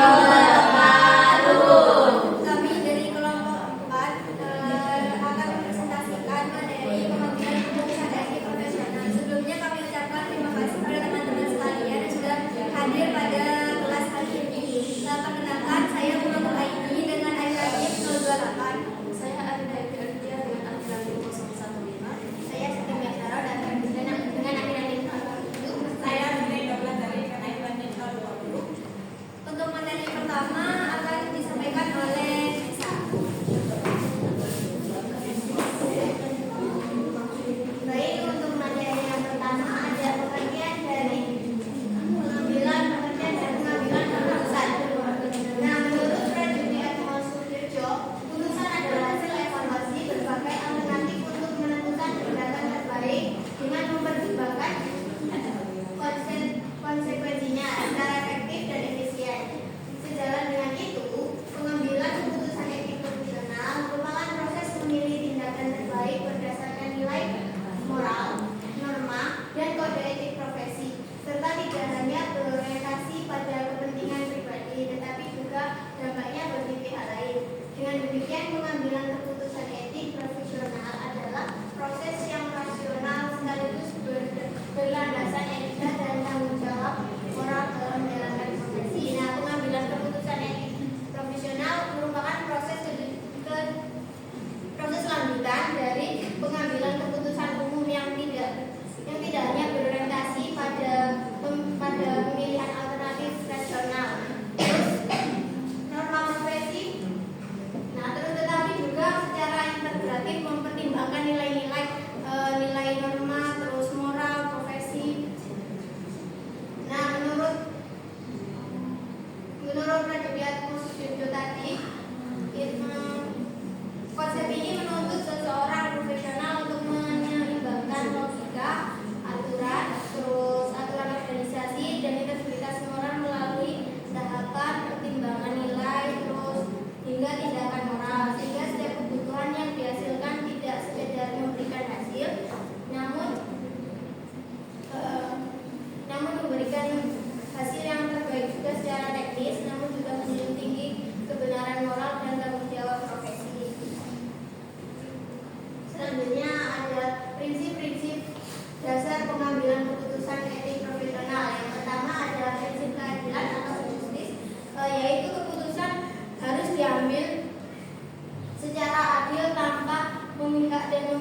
wabarakatuh. Kami dari kelompok 4 akan mempresentasikan materi pengambilan keputusan etik profesional. Sebelumnya kami ucapkan terima kasih kepada teman-teman sekalian yang sudah hadir pada kelas kali ini. Perkenalkan, saya Muhammad Aini dengan IKIP 028. Saya Arina Iqbal dengan anggaran 015. Saya Siti Mesyara dan dengan anggaran 020. Saya Daulat dari anggaran 020. Untuk materi pertama akan disampaikan oleh Nisa. Baik, untuk materi yang pertama ada pengertian dari pengambilan keputusan. Nah, menurut Prajurit Atmos Sudirjo, putusan adalah hasil evaluasi berbagai alternatif untuk menentukan tindakan terbaik dengan mempertimbangkan konsekuensinya secara efektif dan efisien. Sejalan dengan itu, pengambilan keputusan etik profesional merupakan proses memilih tindakan terbaik berdasarkan nilai moral, norma, dan kode etik profesi, serta tidak hanya berorientasi pada kepentingan pribadi, tetapi juga dampaknya bagi pihak lain. Dengan demikian, pengambilan keputusan etik profesional adalah proses yang rasional sekaligus berlandaskan etika dan tanggung jawab moral dalam menjalankan profesi. Nah, pengambilan keputusan etik profesional merupakan proses lanjutan dari pengambilan keputusan umum yang tidak hanya berorientasi pada pemilihan alternatif rasional. Terus norma profesi. Nah, tetapi juga secara integratif mempertimbangkan nilai-nilai norma, terus moral profesi. Nah, menurut Prajurit Atmos Sudirjo tadi, konsep ini menuntut seseorang profesional untuk menyeimbangkan logika, aturan organisasi dan integritas moral melalui tahapan pertimbangan nilai, terus hingga tindakan moral, sehingga setiap kebutuhan yang dihasilkan tidak sekedar memberikan hasil, namun memberikan hasil yang terbaik juga secara teknis, namun juga menjunjung tinggi kebenaran moral dan tanggung jawab profesi. Selanjutnya ada prinsip-prinsip dasar pengambilan keputusan etik profesional. Yang pertama adalah prinsip keadilan atau justice, yaitu keputusan harus diambil secara adil tanpa memihak dan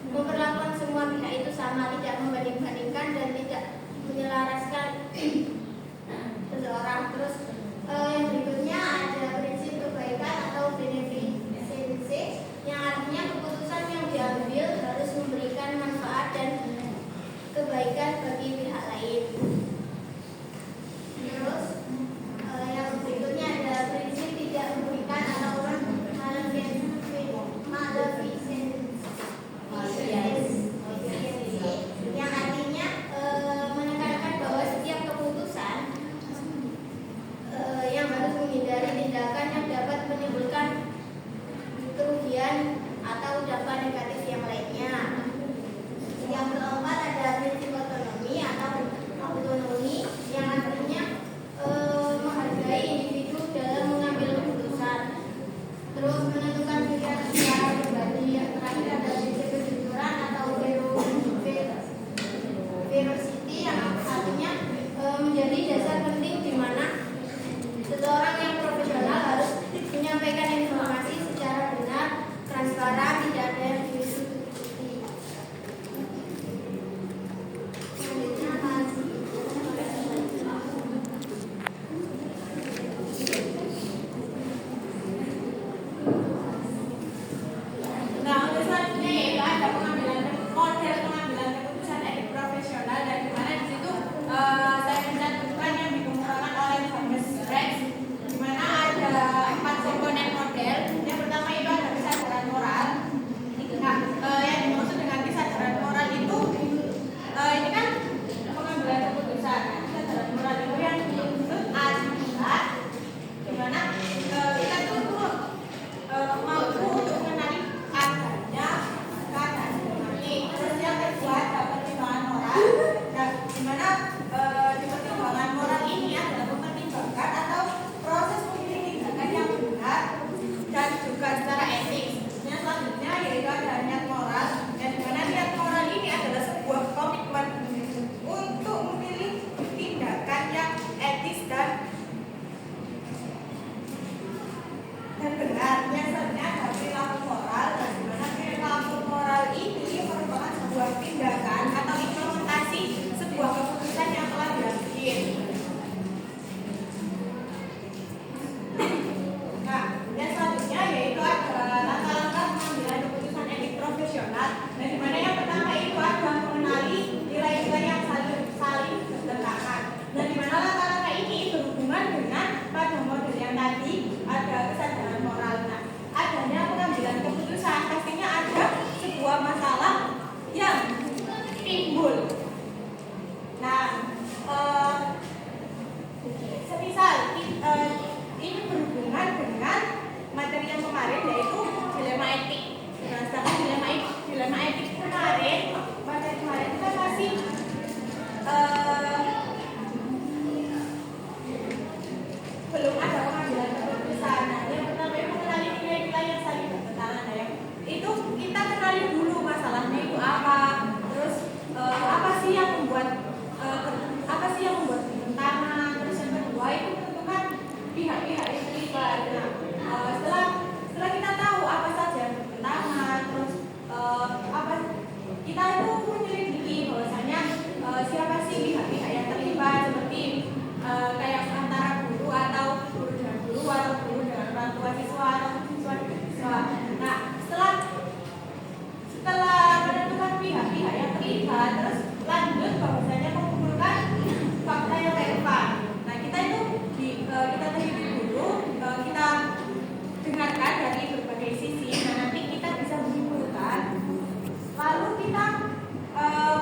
memperlakukan semua pihak itu sama, tidak membanding-bandingkan dan tidak menyelaraskan seseorang. Terus yang berikutnya ada prinsip kebaikan atau beneficence, yang artinya keputusan yang diambil guru. Nah, semisal ini berhubungan dengan materi yang kemarin yaitu dilema etik. Nah, sedangkan dilema etik kemarin, materi kemarin kita masih belum ada pengambilan keputusan. Nah, yang pertama itu mengenali nilai-nilai yang saling bertentangan. Nah, yang itu kita kenali dulu masalahnya itu apa. Terus apa sih yang membuat bertentangan. Terus yang kedua itu menentukan pihak-pihak yang terlibat. Nah, setelah kita tahu apa saja yang bertentangan, terus kita itu menyelidiki bahwasanya siapa sih pihak-pihak yang terlibat, seperti kayak antara guru atau guru dengan guru atau guru dengan orang tua siswa atau siswa dengan siswa. Nah, setelah menentukan pihak-pihak yang terlibat, terus lanjut bahwasanya mengumpulkan fakta yang relevan. Nah, kita itu kita teliti dulu, kita dengarkan dari berbagai sisi. Nah, nanti kita bisa menyimpulkan. Lalu kita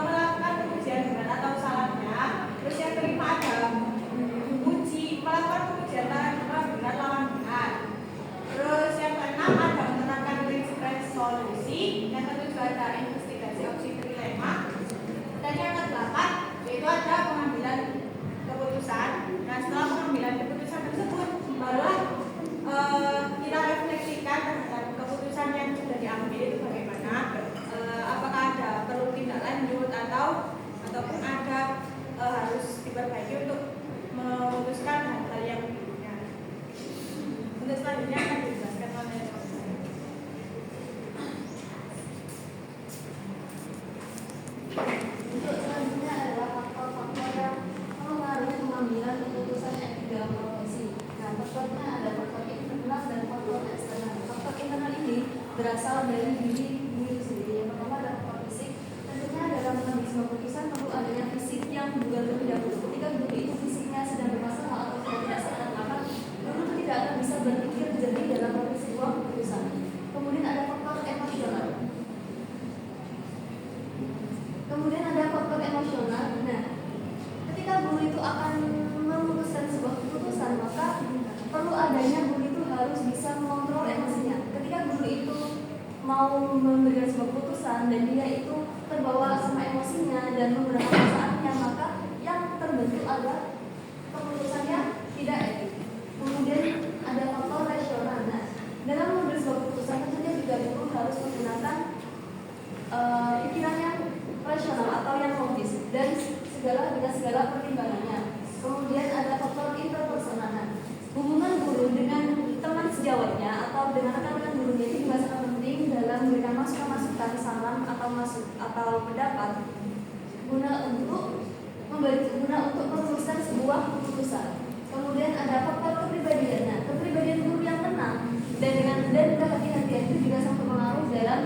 melakukan pengujian benar atau salahnya. Terus yang kelima ada melakukan pengujian benar lawan benar. Terus yang keenam ada menerapkan prinsip resolusi. Yang ketujuh ada investigasi opsi trilema. Dan yang kedelapan yaitu ada pengambilan keputusan. Nah, setelah pengambilan keputusan tersebut barulah kita refleksikan terhadap keputusan yang sudah diambil itu bagaimana. Apakah ada perlu tindak lanjut ataupun ada harus diperbaiki untuk memutuskan hal-hal yang berikutnya. Untuk selanjutnya akan dijelaskan oleh saya. Untuk selanjutnya adalah faktor-faktor yang mempengaruhi pengambilan keputusan etik dalam profesi. Nah, faktornya ada faktor internal dan faktor eksternal. Faktor internal ini berasal dari diri sendiri. Yang pertama adalah faktor fisik. Tentunya dalam mengambil sebuah keputusan perlu adanya fisik yang juga terlebih dahulu. Ketika guru itu fisiknya sedang bermasalah atau tidak sehat, maka guru itu tidak akan bisa berpikir jernih dalam mengambil sebuah keputusan. Kemudian ada faktor emosional. Nah, ketika guru itu akan memutuskan sebuah keputusan, maka perlu adanya guru itu harus bisa mengontrol emosinya. Ketika guru itu mau memberikan sebuah keputusan dan dia itu terbawa sama emosinya dan menggunakan perasaannya, maka yang terbentuk adalah keputusan yang tidak etik. Kemudian ada faktor rasional. Nah, dalam mengambil sebuah keputusan tentunya juga guru harus menggunakan pikiran yang rasional atau yang logis dan dengan segala pertimbangannya. Kemudian ada faktor interpersonal. Hubungan guru dengan teman sejawatnya atau dengan rekan-rekan gurunya itu juga sangat penting dalam memberikan masukan-masukan, saran atau pendapat guna untuk merumuskan sebuah keputusan. Kemudian ada faktor kepribadian. Nah, kepribadian guru yang tenang dan kehati-hatian itu juga sangat berpengaruh dalam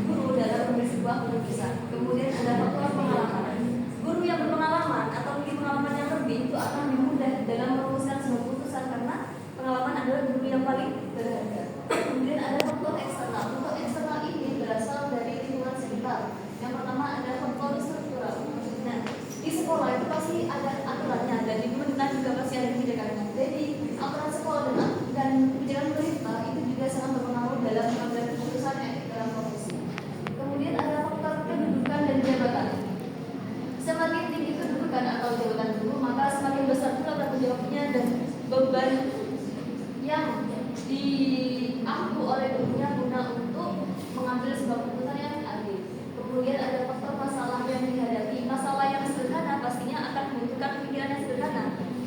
guru dalam mengambil sebuah keputusan. Kemudian ada faktor pengalaman. Guru yang berpengalaman atau memiliki pengalaman yang lebih itu akan lebih mudah dalam merumuskan sebuah keputusan karena pengalaman adalah guru yang paling berharga. Kemudian ada faktor eksternal. Faktor eksternal ini berasal dari lingkungan sekitar. Yang pertama ada faktor struktural. Nah, di sekolah itu pasti ada aturannya dan di pemerintah juga pasti ada kebijakannya. Jadi aturan sekolah dan kebijakan pemerintah itu juga sangat berpengaruh dalam mengambil keputusan etik dalam profesi. Kemudian ada faktor kedudukan dan jabatan. Semakin tinggi kedudukan atau jabatan guru, maka semakin besar pula tanggung jawabnya dan beban yang diampu oleh gurunya guna untuk mengambil sebuah keputusan yang adil. Kemudian ada faktor masalah yang dihadapi. Masalah yang sederhana pastinya akan membutuhkan pikiran yang sederhana,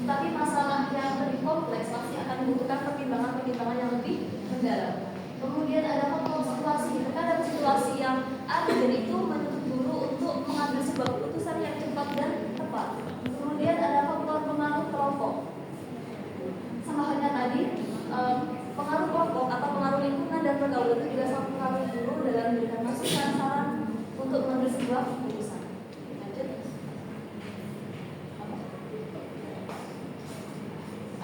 tapi masalah yang lebih kompleks pasti akan membutuhkan pertimbangan yang lebih mendalam. Kemudian ada faktor situasi. Terkadang situasi yang ada dan itu menuntut guru untuk mengambil sebuah keputusan yang cepat dan tepat. Kemudian ada faktor pengaruh kelompok. Sama halnya tadi, pengaruh kelompok atau pengaruh lingkungan dan pergaulan itu juga sangat mempengaruhi guru dalam memberikan masukan saran untuk mengambil sebuah keputusan. Lanjut.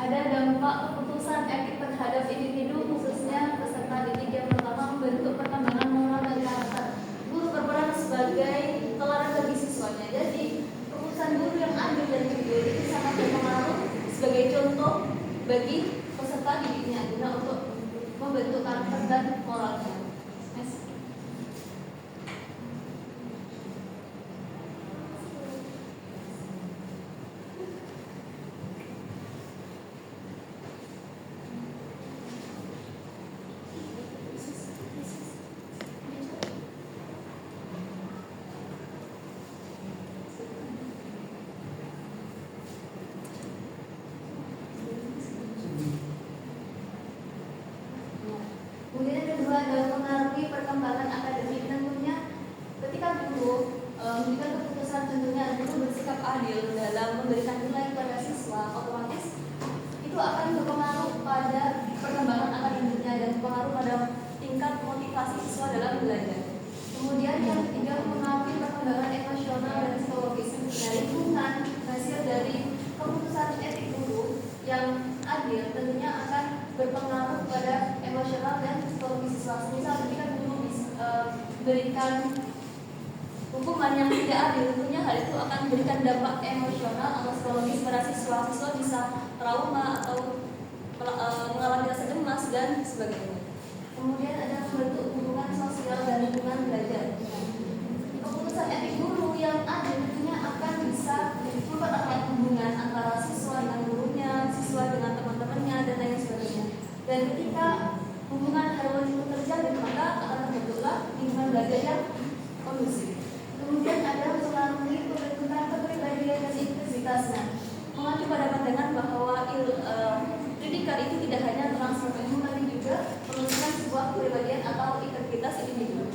Ada dampak keputusan etik terhadap individu, khususnya peserta didik. Yang pertama, membentuk perkembangan moral dan karakter. Guru berperan sebagai bagi peserta didiknya guna untuk membentuk karakter dan moralnya. Next. Kemudian yang kedua adalah mengaruhi perkembangan akademik. Tentunya ketika guru memberikan keputusan, tentunya guru bersikap adil dalam memberikan nilai kepada siswa, otomatis itu akan berpengaruh pada perkembangan akademiknya dan berpengaruh pada tingkat motivasi siswa dalam belajar. Kemudian yang ketiga, mengaruhi perkembangan emosional dan psikologis. Nah, lingkungan hasil dari keputusan etik guru yang adil tentunya akan berpengaruh pada emosional dan psikologis siswa. Misal ketika guru berikan hukuman yang tidak adil, tentunya hal itu akan memberikan dampak emosional atau psikologis pada siswa. Siswa bisa trauma atau mengalami rasa cemas dan sebagainya. Kemudian ada membentuk hubungan sosial dan lingkungan belajar. Keputusan etik guru yang adil tentunya akan bisa mempererat hubungan antara siswa dengan gurunya, siswa dengan teman-temannya, dan lain sebagainya. Dan ketika hubungan harmonis itu terjalin, maka akan terbentuklah lingkungan belajar yang kondusif. Kemudian ada melalui pembentukan kepribadian dan integritasnya, mengacu pada pandangan bahwa pendidikan itu tidak hanya tentang ilmu, tapi juga menunjukkan sebuah kepribadian atau integritas individu.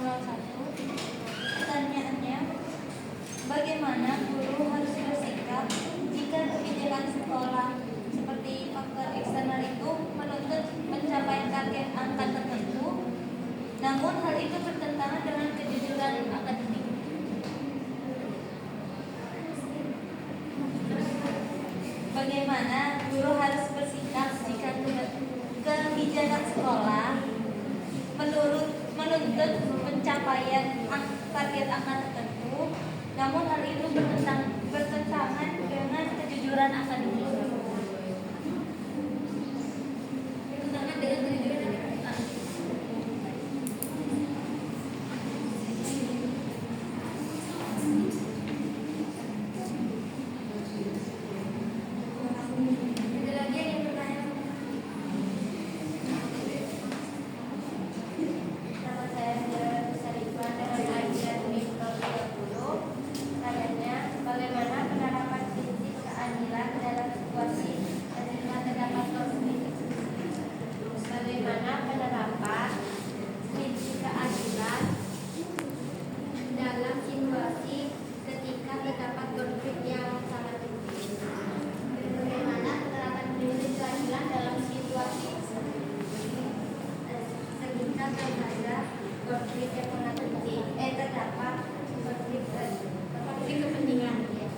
001. Pertanyaannya, bagaimana guru harus bersikap jika kebijakan sekolah seperti faktor eksternal itu menuntut pencapaian target angka tertentu, namun hal itu bertentangan dengan kejujuran akademik? Bagaimana guru harus bersikap jika kebijakan sekolah menuntut pencapaian target angka tertentu, namun hal itu bertentangan dengan kejujuran akademik? Bertentangan dengan kejujuran akademik. Ada lagi yang ingin bertanya? Nama saya Sarifah dengan ajar NIM 030. Tanyanya, bagaimana penerapan prinsip keadilan dalam situasi ketika terdapat konflik? Bagaimana penerapan prinsip keadilan dalam situasi ketika terdapat konflik yang sangat penting? Bagaimana penerapan prinsip keadilan dalam situasi Ketika terhadap konflik yang sangat penting, terdapat konflik kepentingan. Ya.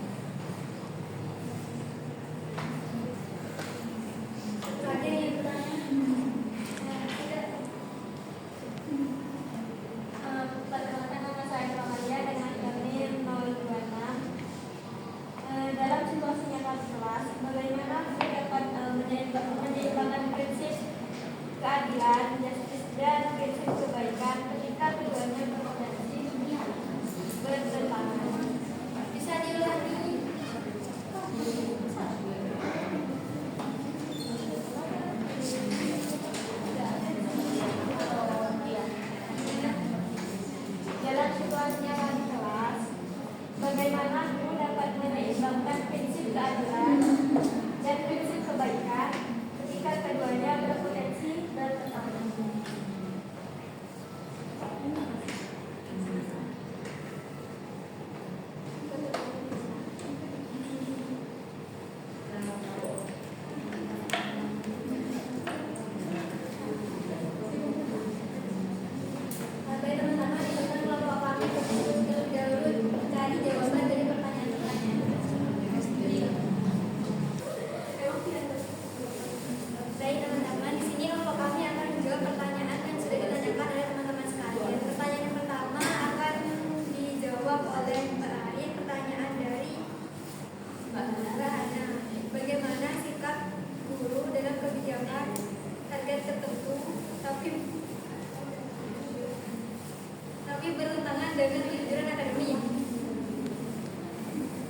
ada yang bertanya? Perkenalkan, nama saya Ramalia dengan NIM 026. Dalam situasi nyata di kelas, bagaimana guru dapat menyeimbangkan prinsip keadilan, justice, dan prinsip kebaikan ketika keduanya berpotensi bertentangan? Bisa diulangi? Dalam situasi nyata di kelas, bagaimana guru dapat menyeimbangkan prinsip keadilan dan prinsip kebaikan ketika keduanya berpotensi bertentangan? Baik teman-teman, silakan kelompok kami terlebih dahulu mencari jawaban dari pertanyaan-pertanyaan. Baik teman-teman, di sini kelompok kami akan menjawab pertanyaan yang sudah ditanyakan oleh teman-teman sekalian. Pertanyaan yang pertama akan dijawab oleh Mbak Arin. Pertanyaan dari Mbak Hana. Bagaimana sikap guru dalam kebijakan target tertentu tapi bertentangan dengan kejujuran akademik?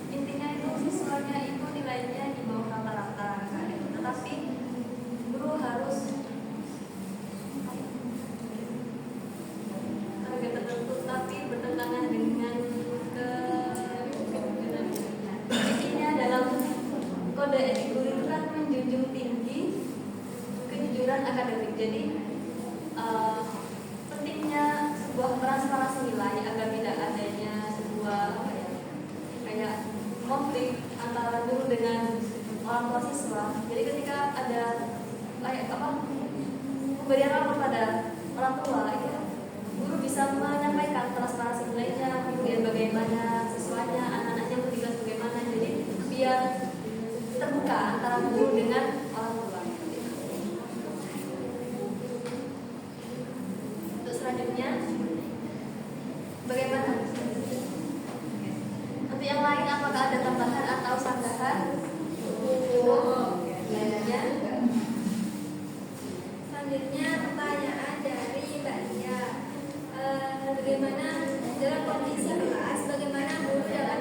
Intinya itu siswanya itu nilainya di bawah rata-rata, tetapi guru harus target tertentu tapi bertentangan dengan kejujuran. Intinya dalam kode etik guru itu kan menjunjung tinggi kejujuran akademik. Jadi pentingnya sebuah transparansi nilai agar tidak adanya sebuah kayak konflik antara guru dengan orang tua siswa. Jadi ketika ada kayak pemberian rapor pada orang tua, itu guru bisa menyampaikan transparansi nilainya, kemudian bagaimana siswanya, anak-anaknya mendidik bagaimana. Jadi biar terbuka antara guru dengan orang tua. Untuk selanjutnya, bagaimana? Untuk yang lain, apakah ada tambahan atau sanggahan? Selanjutnya pertanyaan dari Mbak Lia. Bagaimana dalam kondisi kelas, bagaimana guru dapat